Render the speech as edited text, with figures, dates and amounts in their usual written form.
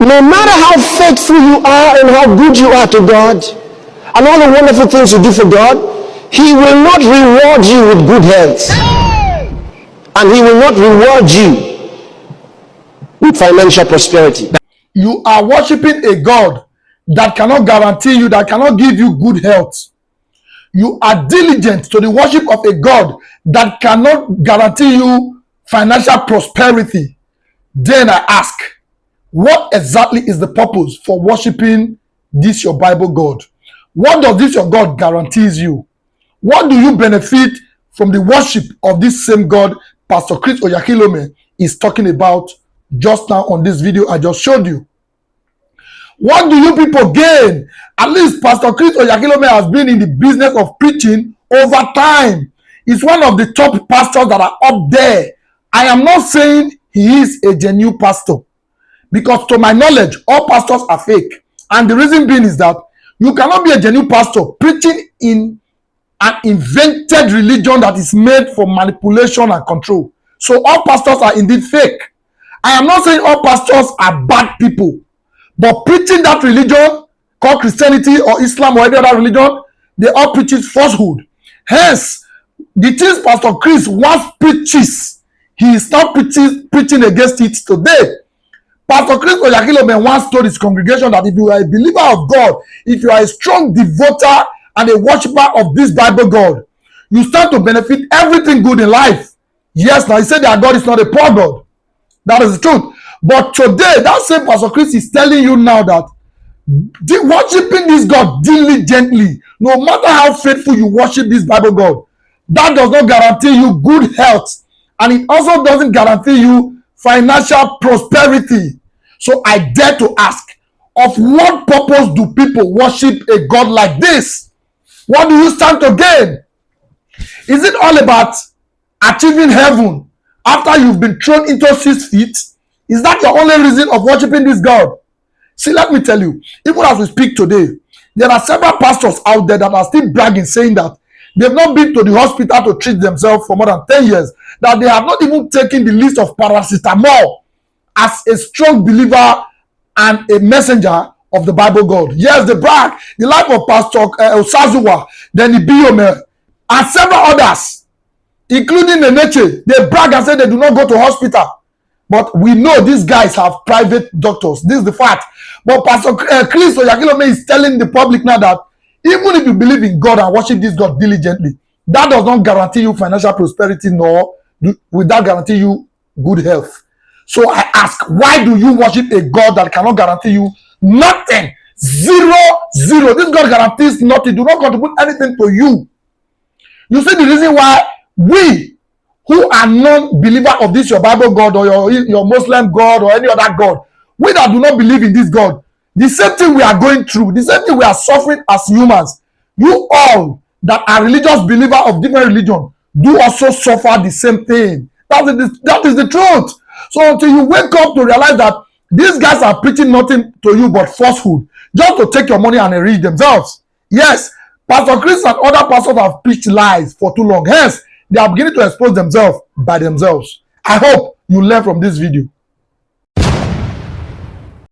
No matter how faithful you are and how good you are to God, and all the wonderful things you do for God, He will not reward you with good health. And He will not reward you with financial prosperity. You are worshiping a God that cannot guarantee you, that cannot give you good health. You are diligent to the worship of a God that cannot guarantee you financial prosperity. Then I ask, what exactly is the purpose for worshiping this your Bible God? What does this your God guarantees you? What do you benefit from the worship of this same God Pastor Chris Oyakhilome is talking about just now on this video I just showed you? What do you people gain? At least Pastor Chris Oyakhilome has been in the business of preaching over time. He's one of the top pastors that are up there. I am not saying he is a genuine pastor, because to my knowledge, all pastors are fake. And the reason being is that you cannot be a genuine pastor preaching in an invented religion that is made for manipulation and control. So all pastors are indeed fake. I am not saying all pastors are bad people, but preaching that religion called Christianity or Islam or any other religion, they all preach falsehood. Hence, the things Pastor Chris once preaches, he is now preaching against it today. Pastor Chris Oyakhilome once told his congregation that if you are a believer of God, if you are a strong devoter and a worshiper of this Bible God, you stand to benefit everything good in life. Yes, now he said that God is not a poor God. That is the truth. But today, that same Pastor Chris is telling you now that worshiping this God diligently, no matter how faithful you worship this Bible God, that does not guarantee you good health. And it also doesn't guarantee you financial prosperity. So I dare to ask, of what purpose do people worship a God like this? What do you stand to gain? Is it all about achieving heaven after you've been thrown into 6 feet? Is that your only reason of worshiping this God? See, let me tell you, even as we speak today, there are several pastors out there that are still bragging, saying that they've not been to the hospital to treat themselves for more than 10 years, that they have not even taken the list of paracetamol as a strong believer and a messenger of the Bible God. Yes, they brag. The life of Pastor Osazuwa, then the Biome, and several others, including Neneche, they brag and say they do not go to hospital. But we know these guys have private doctors. This is the fact. But Pastor Chris Oyakhilome is telling the public now that even if you believe in God and worship this God diligently, that does not guarantee you financial prosperity, nor will that guarantee you good health. So I ask, why do you worship a God that cannot guarantee you nothing? Zero, zero. This God guarantees nothing. Do not contribute anything to you. You see the reason why we who are non-believer of this your Bible God or your Muslim God or any other God, we that do not believe in this God, the same thing we are going through, the same thing we are suffering as humans, you all that are religious believers of different religion do also suffer the same thing. That is the truth. So until you wake up to realize that these guys are preaching nothing to you but falsehood, just to take your money and enrich themselves. Yes, Pastor Chris and other pastors have preached lies for too long. Hence, they are beginning to expose themselves by themselves. I hope you learn from this video.